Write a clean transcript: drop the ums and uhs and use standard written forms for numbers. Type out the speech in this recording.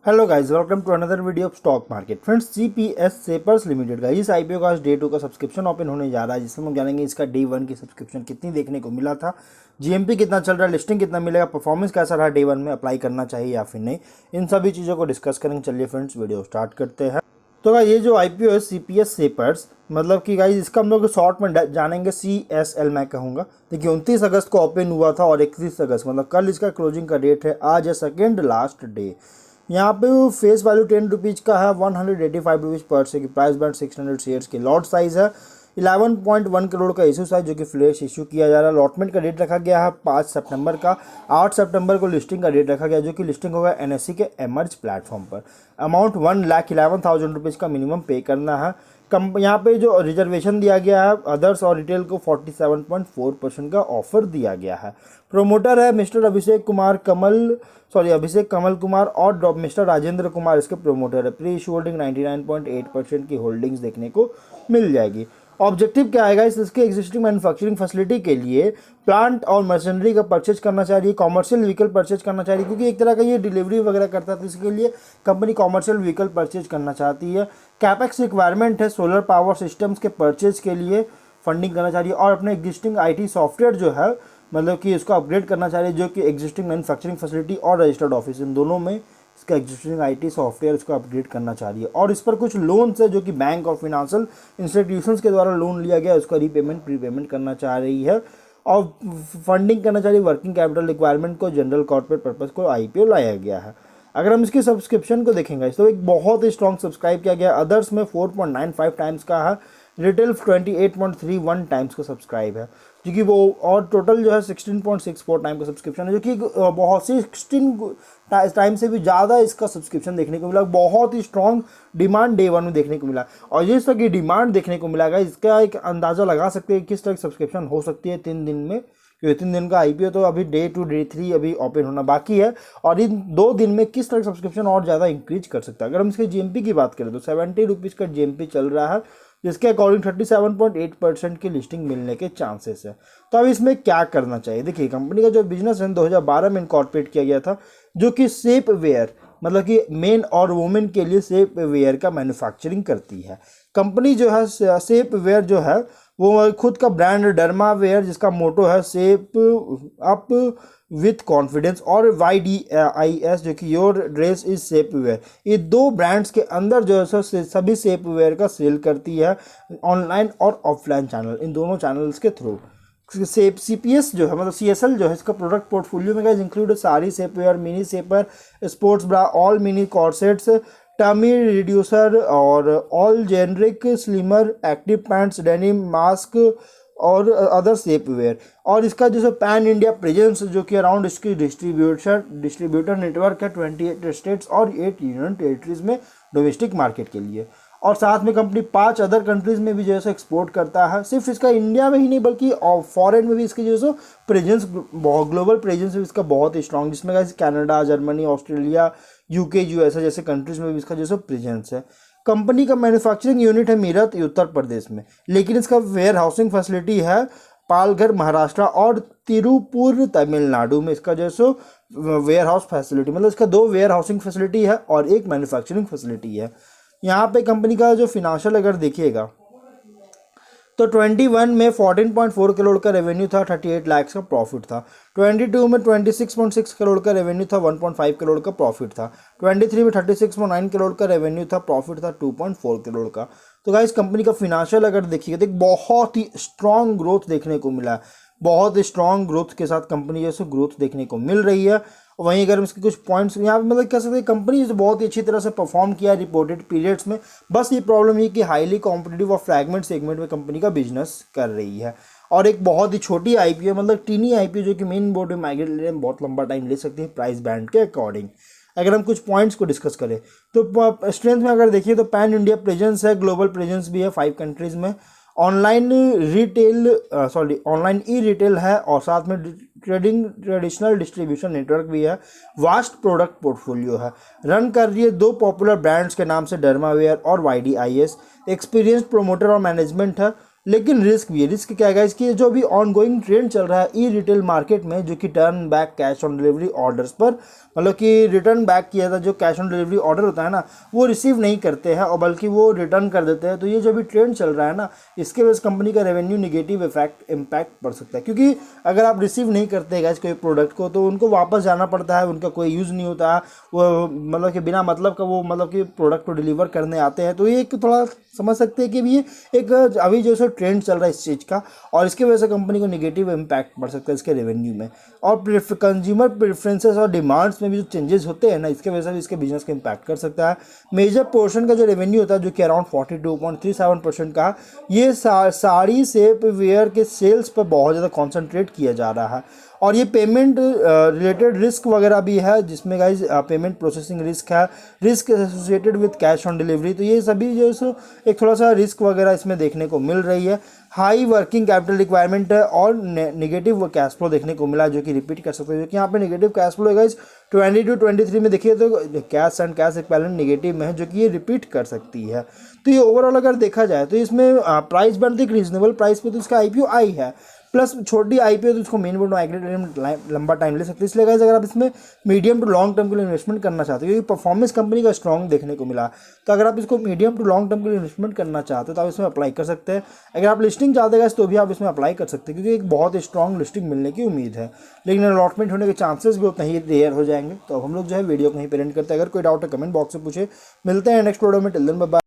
Hello guys, welcome to another video of stock market. Friends, CPS Shapers limited का इस IPO का आज डे 2 का सब्सक्रिप्शन ओपन होने जा रहा है, जिसमें हम जानेंगे इसका डे 1 की सब्सक्रिप्शन कितनी देखने को मिला था, जीएमपी कितना चल रहा है, लिस्टिंग कितना मिलेगा, परफॉर्मेंस कैसा रहा डे 1 में, अप्लाई करना चाहिए या फिर नहीं, इन सभी चीज़ों को डिस्कस करेंगे। चलिए फ्रेंड्स, वीडियो स्टार्ट करते हैं। तो गाइस, ये जो आईपीओ है सीपीएस सेपर्स, मतलब कि गाइस इसका हम लोग शॉर्ट में जानेंगे सीएसएल मैं कहूँगा। देखिए 29 अगस्त को ओपन हुआ था और 31 अगस्त मतलब कल इसका क्लोजिंग का डेट है। आज है सेकेंड लास्ट डे। यहाँ पे फेस वैल्यू 10 रुपीज़ का है, 185 रुपीज़ पर शेयर की प्राइस बैंड, 600 शेयर्स की लॉट साइज है, 11.1 करोड़ का इशू साइज जो कि फ्लैश इशू किया जा रहा है। अलॉटमेंट का डेट रखा गया है 5 सितंबर का। 8 सितंबर को लिस्टिंग का डेट रखा गया जो कि लिस्टिंग होगा एनएससी के एमर्ज प्लेटफॉर्म पर। अमाउंट 1,11,000 रुपीज़ का मिनिमम पे करना है। यहाँ पे जो रिजर्वेशन दिया गया है अदर्स और रिटेल को 47.4% का ऑफर दिया गया है। प्रोमोटर है मिस्टर अभिषेक कमल कुमार और मिस्टर राजेंद्र कुमार इसके प्रोमोटर है। प्री इशू होल्डिंग 99.8% की होल्डिंग्स देखने को मिल जाएगी। ऑब्जेक्टिव क्या आएगा, इसके एग्जिस्टिंग मैन्युफैक्चरिंग फैसिलिटी के लिए प्लांट और मशीनरी का परचेज करना चाहिए, कॉमर्शियल व्हीकल परचेज करना चाहिए, क्योंकि एक तरह का ये डिलीवरी वगैरह करता है, तो इसके लिए कंपनी कॉमर्शियल व्हीकल परचेज करना चाहती है। कैपेक्स रिक्वायरमेंट है सोलर पावर सिस्टम्स के परचेज के लिए फंडिंग करना चाहिए और अपने एग्जिस्टिंग आईटी सॉफ्टवेयर जो है मतलब कि इसको अपग्रेड करना चाहिए, जो कि एग्जिस्टिंग मैन्युफैक्चरिंग फैसिलिटी और रजिस्टर्ड ऑफिस इन दोनों में इसका एग्जिस्टिंग आईटी सॉफ्टवेयर इसको अपग्रेड करना चाहिए। और इस पर कुछ लोन्स है जो कि बैंक और फिनेंशियल इंस्टीट्यूशंस के द्वारा लोन लिया गया, उसका रीपेमेंट प्रीपेमेंट करना चाह रही है और फंडिंग करना चाहिए। वर्किंग कैपिटल रिक्वायरमेंट को जनरल कॉर्पोरेट पर्पस को आईपीओ लाया गया है। अगर हम इसकी सब्सक्रिप्शन को देखेंगे तो एक बहुत ही स्ट्रॉन्ग सब्सक्राइब किया गया। अदर्स में 4.95 टाइम्स का है, रिटेल 28.31 टाइम्स का सब्सक्राइब है, जो कि वो और टोटल जो है 16.64 टाइम का सब्सक्रिप्शन है, जो कि बहुत 16 टाइम से भी ज़्यादा इसका सब्सक्रिप्शन देखने को मिला। बहुत ही स्ट्रॉन्ग डिमांड डे 1 में देखने को मिला और जिस तरह की डिमांड देखने को मिला इसका एक अंदाज़ा लगा सकते हैं किस तरह की सब्सक्रिप्शन हो सकती है 3 दिन में, क्योंकि 3 दिन का आईपीओ तो अभी डे 2 डे 3 अभी ओपन होना बाकी है और इन 2 दिन में किस तरह का सब्सक्रिप्शन और ज़्यादा इंक्रीज कर सकता है। अगर हम इसके जीएमपी की बात करें तो 70 रुपीज़ का जीएमपी चल रहा है, जिसके अकॉर्डिंग 37.8% की लिस्टिंग मिलने के चांसेस है। तो अब इसमें क्या करना चाहिए, देखिए कंपनी का जो बिजनेस है 2012 में इनकॉर्पोरेट किया गया था, जो कि सेफ वेयर मतलब कि मेन और वुमेन के लिए सेफ वेयर का मैन्युफैक्चरिंग करती है। कंपनी जो है सेफ वेयर जो है वो खुद का ब्रांड डर्मा वेयर, जिसका मोटो है सेफ अप विथ कॉन्फिडेंस, और YDIS जो कि your dress is safe wear, ये 2 ब्रांड्स के अंदर जो है सभी सेफ वेयर का सेल करती है ऑनलाइन और ऑफलाइन चैनल, इन दोनों चैनल्स के थ्रू। सेप सीपीएस जो है मतलब सीएसएल जो है इसका प्रोडक्ट पोर्टफोलियो में इंक्लूड सारी shape wear, mini shaper, sports bra, all mini corsets, tummy reducer और all generic slimmer, active pants, denim, mask और अदर सेप वेयर। और इसका जो है पैन इंडिया प्रेजेंस जो कि अराउंड इसकी डिस्ट्रीब्यूटर नेटवर्क है 28 स्टेट्स और 8 यूनियन टेरिटरीज में डोमेस्टिक मार्केट के लिए। और साथ में कंपनी 5 अदर कंट्रीज में भी जैसे एक्सपोर्ट करता है। सिर्फ इसका इंडिया में ही नहीं बल्कि फॉरेन में भी इसकी जो है प्रेजेंस, बहुत ग्लोबल प्रेजेंस है इसका बहुत ही स्ट्रॉन्ग, जिसमें Canada, Germany, Australia, UK, USA जैसे कंट्रीज में भी इसका जो है प्रेजेंस है। कंपनी का मैन्युफैक्चरिंग यूनिट है मीरत उत्तर प्रदेश में, लेकिन इसका वेयर हाउसिंग फैसिलिटी है पालघर महाराष्ट्र और तिरुपुर तमिलनाडु में। इसका जो है वेयर हाउस फैसिलिटी मतलब इसका 2 वेयर हाउसिंग फैसिलिटी है और 1 मैन्युफैक्चरिंग फैसिलिटी है। यहाँ पे कंपनी का जो फिनेंशियल अगर देखिएगा तो 21 में 14.4 करोड़ का रेवेन्यू था, 38 लाख का प्रॉफिट था। 22 में 26.6 करोड़ का रेवेन्यू था, 1.5 करोड़ का प्रॉफिट था। 23 में 36.9 करोड़ का रेवेन्यू था, प्रॉफिट था 2.4 करोड़ का। तो गाइस कंपनी का फिनेंशियल अगर देखिएगा तो एक बहुत ही स्ट्रॉन्ग ग्रोथ देखने को मिला है, बहुत स्ट्रॉन्ग ग्रोथ के साथ कंपनी जैसे ग्रोथ देखने को मिल रही है। वहीं अगर हम इसके कुछ पॉइंट्स यहाँ पे मतलब कह सकते हैं कंपनी बहुत ही अच्छी तरह से परफॉर्म किया रिपोर्टेड पीरियड्स में। बस ये प्रॉब्लम ये कि हाईली कॉम्पिटिटिव और फ्रैगमेंट सेगमेंट में कंपनी का बिजनेस कर रही है और एक बहुत ही छोटी आईपीओ मतलब टीनी आईपीओ जो कि मेन बोर्ड में माइग्रेट लेने में बहुत लंबा टाइम ले सकती है प्राइस बैंड के अकॉर्डिंग। अगर हम कुछ पॉइंट्स को डिस्कस करें तो स्ट्रेंथ में अगर देखिए तो पैन इंडिया प्रेजेंस है, ग्लोबल प्रेजेंस भी है 5 कंट्रीज में, ऑनलाइन ई रिटेल है और साथ में ट्रेडिशनल डिस्ट्रीब्यूशन नेटवर्क भी है, वास्ट प्रोडक्ट पोर्टफोलियो है, रन कर रही है 2 पॉपुलर ब्रांड्स के नाम से डर्मा वेयर और YDIS, एक्सपीरियंस्ड प्रोमोटर और मैनेजमेंट है, लेकिन रिस्क भी है। रिस्क क्या है गाइस कि जो भी ऑन गोइंग ट्रेंड चल रहा है ई रिटेल मार्केट में, जो कि turn back cash on delivery orders पर, मतलब कि रिटर्न बैक किया था जो कैश ऑन डिलीवरी ऑर्डर होता है ना, वो रिसीव नहीं करते हैं और बल्कि वो रिटर्न कर देते हैं। तो ये जो भी ट्रेंड चल रहा है ना, इसके वजह से कंपनी का रेवेन्यू निगेटिव इम्पैक्ट पड़ सकता है, क्योंकि अगर आप रिसीव नहीं करते हैं गाइस कोई प्रोडक्ट को, तो उनको वापस जाना पड़ता है, उनका कोई यूज़ नहीं होता है, वो मतलब कि बिना मतलब का वो मतलब कि प्रोडक्ट को डिलीवर करने आते हैं। तो ये एक थोड़ा समझ सकते हैं कि ये एक अभी जो सो ट्रेंड चल रहा है इस चीज़ का, और इसकी वजह से कंपनी को निगेटिव इम्पैक्ट पड़ सकता है इसके रेवेन्यू में। और कंज्यूमर प्रेफरेंसेस और डिमांड्स में भी जो चेंजेस होते हैं ना, इसके वजह से भी इसके बिजनेस को इम्पैक्ट कर सकता है। मेजर पोर्शन का जो रेवेन्यू होता है, जो कि अराउंड 42.37% का, ये साड़ी सेप वेयर के सेल्स पर बहुत ज़्यादा कॉन्सेंट्रेट किया जा रहा है। और ये पेमेंट रिलेटेड रिस्क वगैरह भी है, जिसमें गाइज पेमेंट प्रोसेसिंग रिस्क है, risk associated with cash on delivery. तो ये सभी जो है एक थोड़ा सा रिस्क वगैरह इसमें देखने को मिल रही है। हाई वर्किंग कैपिटल रिक्वायरमेंट है और नेगेटिव कैश फ्लो देखने को मिला, जो कि रिपीट कर सकते हैं, जो कि यहाँ पे नेगेटिव कैश फ्लो है गाइज 22-23 में देखिए तो cash and cash equivalent negative में है, जो कि ये रिपीट कर सकती है। तो ये ओवरऑल अगर देखा जाए तो इसमें प्राइस बैंड एक रीजनेबल प्राइस पे तो इसका आईपीओ आई है, प्लस छोटी आईपीओ तो इसको मेन बोर्ड एग्रीड लंबा टाइम ले सकते हैं। इसलिए गाइस अगर आप इसमें मीडियम टू लॉन्ग टर्म के लिए इन्वेस्टमेंट करना चाहते हो, क्योंकि परफॉर्मेंस कंपनी का स्ट्रॉन्ग देखने को मिला, तो अगर आप इसको मीडियम टू लॉन्ग टर्म के लिए इन्वेस्टमेंट करना चाहते हो तो आप इसमें अप्लाई कर सकते हैं। अगर आप लिस्टिंग चाहते हैं तो भी आप इसमें अप्लाई कर सकते हैं, क्योंकि एक बहुत स्ट्रॉन्ग लिस्टिंग मिलने की उम्मीद है, लेकिन अलॉटमेंट होने के चांसेस भी उतना ही रेयर हो जाएंगे। तो अब हम लोग जो है वीडियो कहीं पर एंड करते हैं। अगर कोई डाउट है कमेंट बॉक्स में पूछे। मिलते हैं नेक्स्ट वीडियो में। Till then bye bye.